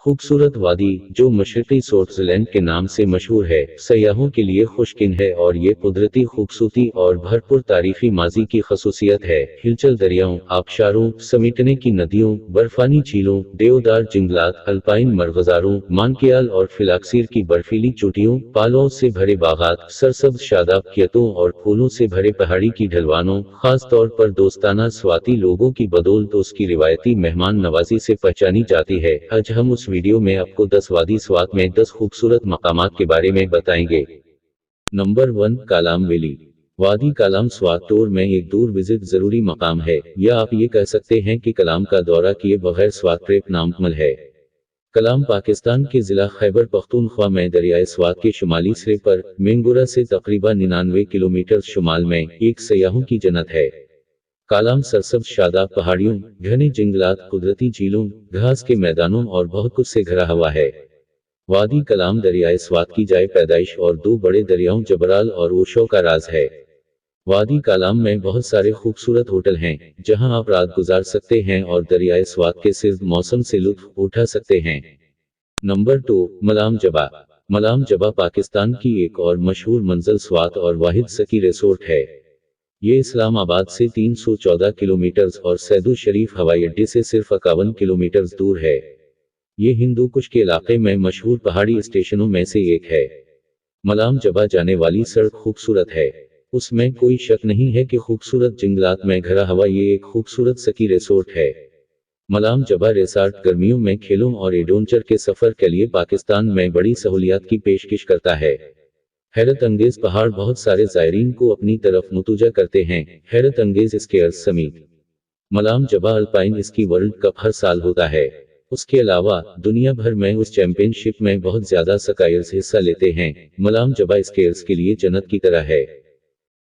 खूबसूरत वादी, जो मशरक़ी स्विट्ज़रलैंड के नाम से मशहूर है, सयाहों के लिए खुशकिन है और ये कुदरती खूबसूरती और भरपूर तारीखी माजी की खसूसियत है। हिलचल दरियाओं, आबशारों, समेटने की नदियों, बर्फानी झीलों, देवदार जंगलात, अल्पाइन मरग़ज़ारों, मानकियाल और फिलाक्सीर की बर्फीली चोटियों, पालों से भरे बागात, सरसब्ज़ शादाब खेतों और फूलों से भरे पहाड़ी की ढलवानों, खास तौर पर दोस्ताना स्वाति लोगों की बदौलत उसकी रिवायती मेहमान नवाजी से पहचानी जाती है। आज हम उस वीडियो में आपको 10 वादी स्वात में 10 खूबसूरत मकामात के बारे में बताएंगे। Number 1, Kalam valley. वादी कालाम स्वात टूर में एक दूर विजिट जरूरी मकाम है, या आप ये कह सकते हैं कि कलाम का दौरा किए बगैर स्वात ट्रिप नामुकम्मल है। कलाम पाकिस्तान के जिला खैबर पख्तूनख्वा में दरियाए स्वात के शुमाली सिरे पर मेंगोरा से तकरीबन 99 किलोमीटर शुमाल में एक सयाहों की जन्नत है। कालाम सरसब्ज़ शादाब पहाड़ियों, घने जंगलात, कुदरती झीलों, घास के मैदानों और बहुत कुछ से घिरा हुआ है। वादी कलाम दरियाए स्वात की जाए पैदाइश और दो बड़े दरियाओं जबराल और ओशो का राज है। वादी कालाम में बहुत सारे खूबसूरत होटल हैं, जहां आप रात गुजार सकते हैं और दरियाए स्वात के सिर्फ मौसम से लुत्फ उठा सकते हैं। नंबर 2, मलाम जबा। मलाम जबा पाकिस्तान की एक और मशहूर मंजिल स्वात और वाहिद स्की रिसोर्ट है। ये इस्लामाबाद से 314 किलोमीटर और सैदू शरीफ हवाई अड्डे से सिर्फ 51 किलोमीटर दूर है। ये हिंदू कुश के इलाके में मशहूर पहाड़ी स्टेशनों में से एक है। मलाम जबा जाने वाली सड़क खूबसूरत है, उसमें कोई शक नहीं है कि खूबसूरत जंगलात में घिरा हुआ ये एक खूबसूरत स्की रिसोर्ट है। मलाम जबा रिसोर्ट गर्मियों में खेलों और एडवेंचर के सफर के लिए पाकिस्तान में बड़ी सहूलियत की पेशकश करता है। हैरत अंगेज पहाड़ बहुत सारे ज़ायरीन को अपनी तरफ मुतवज्जह करते हैं। हैरत अंगेज स्कीयर्स समेत मलाम जबा अल्पाइन स्की वर्ल्ड कप हर साल होता है। उसके अलावा दुनिया भर में उस चैंपियनशिप में बहुत ज्यादा स्कायर्स हिस्सा लेते हैं। मलाम जबा स्कीयर्स के लिए जन्नत की तरह है।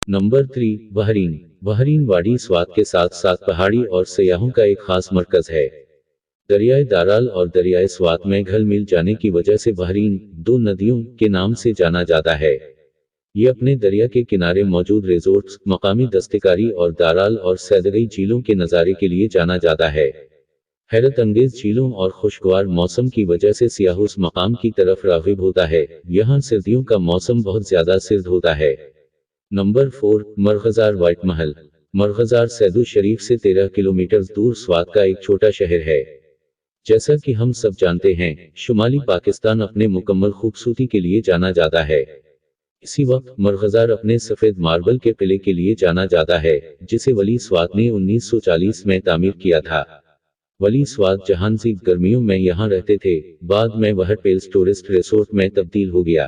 Number 3, Bahrain. बहरीन वादी स्वात के साथ साथ पहाड़ी और सयाहों का एक खास मरकज है। दरियाए दाराल और दरियाए स्वात में घुल मिल जाने की वजह से बहरीन दो नदियों के नाम से जाना जाता है। ये अपने दरिया के किनारे मौजूद रिजोर्ट्स, मकामी दस्तकारी और दाराल और सैदगई झीलों के नज़ारे के लिए जाना जाता है। हैरत अंगेज झीलों और खुशगवार मौसम की वजह से सियाह उस मकाम की तरफ राग़िब होता है। यहाँ सर्दियों का मौसम बहुत ज्यादा सर्द होता है। नंबर 4, मरग़ज़ार व्हाइट महल। मरग़ज़ार सैदू शरीफ से 13 किलोमीटर दूर स्वात का एक छोटा शहर है। जैसा कि हम सब जानते हैं, शुमाली पाकिस्तान अपने मुकम्मल खूबसूरती के लिए जाना जाता है। इसी वक्त मरग़ज़ार अपने सफ़ेद मार्बल के किले के लिए जाना जाता है, जिसे वली स्वात ने 1940 में तामीर किया था। वली स्वात जहांज़ीब गर्मियों में यहाँ रहते थे, बाद में वह पेल्स टूरिस्ट रिसोर्ट में तब्दील हो गया।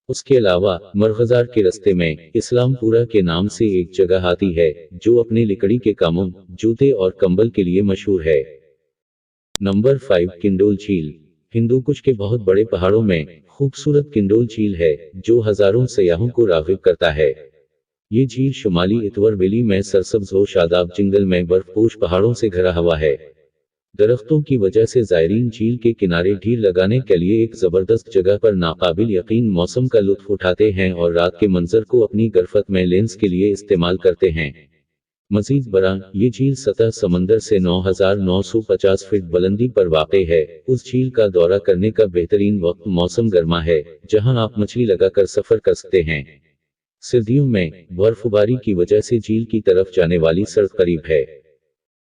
उसके अलावा मरग़ज़ार के रास्ते में इस्लामपुरा के नाम से एक जगह आती है, जो अपने लकड़ी के कामों, जूते और कंबल के लिए मशहूर है। नंबर 5, किंडोल झील। हिंदू कुश के बहुत बड़े पहाड़ों में खूबसूरत किंडोल झील है, जो हजारों सयाहों को राग़िब करता है। ये झील शुमाली इतवर वैली में सरसब्ज़ व शादाब जंगल में बर्फपोश पहाड़ों से घिरा हुआ है। दरख्तों की वजह से ज़ायरीन झील के किनारे ढील लगाने के लिए एक ज़बरदस्त जगह पर नाकाबिल यकीन मौसम का लुत्फ़ उठाते हैं और रात के मंजर को अपनी गरफत में लेंस के लिए इस्तेमाल करते हैं। मजीद बरां, ये झील सतह समंदर से 9,950 फीट बुलंदी पर वाक़े है। उस झील का दौरा करने का बेहतरीन वक्त मौसम गर्मा है, जहां आप मछली लगाकर सफ़र कर सकते हैं। सर्दियों में बर्फबारी की वजह से झील की तरफ जाने वाली सड़क करीब है।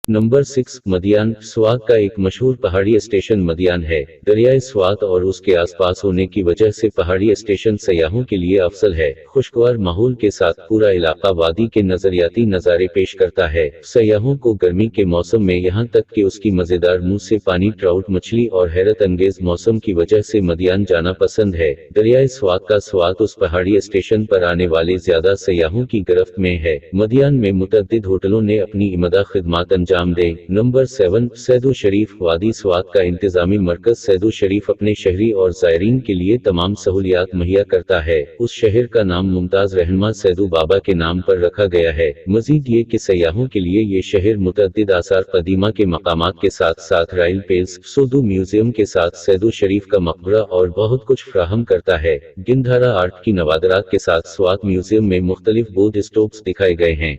नंबर 6, मदियान। स्वात का एक मशहूर पहाड़ी स्टेशन मदियान है। दरियाए स्वात और उसके आसपास होने की वजह से पहाड़ी स्टेशन सयाहों के लिए अफजल है। खुशगवार माहौल के साथ पूरा इलाका वादी के नजरियाती नज़ारे पेश करता है। सयाहों को गर्मी के मौसम में यहाँ तक कि उसकी मज़ेदार मुंह से पानी ट्राउट मछली और हैरत अंगेज मौसम की वजह से मदियान जाना पसंद है। दरियाए स्वात का स्वात उस पहाड़ी स्टेशन पर आने वाले ज्यादा सयाहों की गिरफ्त में है। मदियान में मुतअद्दिद होटलों ने अपनी इमदा खिदमात अंजाम दे। नंबर 7, सैदू शरीफ। वादी स्वात का इंतजामी मरकज सैदू शरीफ अपने शहरी और ज़ायरीन के लिए तमाम सहूलियात मुहैया करता है। उस शहर का नाम मुमताज़ रहनुमा सैदू बाबा के नाम पर रखा गया है। मजीद ये कि सयाहों के लिए ये शहर मुतअद्दिद आसार कदीमा के मकामात के साथ साथ रॉयल पेल्स, सैदू म्यूजियम के साथ सैदू शरीफ का मकबरा और बहुत कुछ फराहम करता है। गिंधारा आर्ट की नवादरात के साथ स्वात म्यूजियम में मुख्तलिफ बोध स्टोव्स दिखाए गए हैं।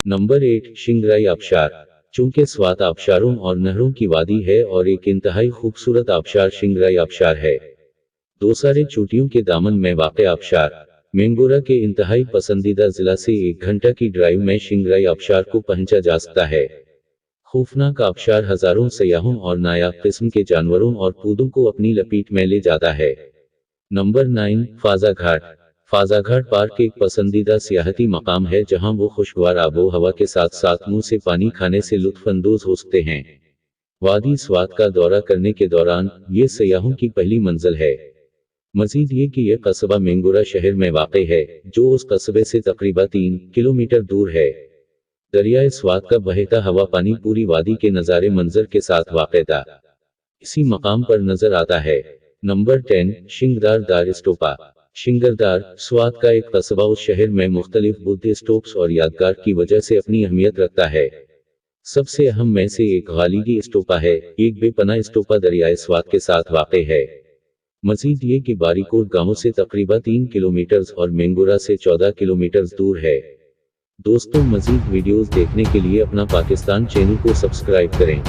नंबर 8, शिंगराई आबशार। चूंकि स्वात आबशारों और नहरों की वादी है और एक इंतहाई खूबसूरत आबशार शिंगराई आबशार है। दो सारे चोटियों के दामन में वाक़ आबशार मेंगोरा के इंतहाई पसंदीदा जिला से 1 घंटा की ड्राइव में शिंगराई आबशार को पहुंचा जा सकता है। खौफनाक आबशार हजारों सयाहों और नायाब किस्म के जानवरों और पौधों को अपनी लपेट में ले जाता है। नंबर 9 फाजा घाट। फाजा घाट पार्क एक पसंदीदा सियाहती मकाम है जहां वो खुशगवार आबो हवा के साथ साथ मुंह से पानी खाने से लुत्फ अंदोज हो सकते हैं। वादी स्वात का दौरा करने के दौरान ये सयाहों की पहली मंजिल है। मजीद ये कि यह कस्बा मेंगोरा शहर में वाक़ है, जो उस कस्बे से तकरीबन 3 किलोमीटर दूर है। दरियाए स्वात का बहता हवा पानी पूरी वादी के नज़ारे मंजर के साथ वाक़ इसी मकाम पर नजर आता है। नंबर 10 शिंगदार दार स्टोपा। शिंगरदार स्वात का एक कस्बा उस शहर में मुख्तलिफ बुद्ध स्टोप्स और यादगार की वजह से अपनी अहमियत रखता है। सबसे अहम में से एक गालिगी स्टोपा है, एक बेपनाह स्टोपा दरियाए स्वात के साथ वाक़ है। मजीद ये कि बारीकोट गांव से तकरीबन 3 किलोमीटर और मेंगोरा से 14 किलोमीटर दूर है। दोस्तों, मजीद वीडियोस देखने के लिए अपना पाकिस्तान चैनल को सब्सक्राइब करें।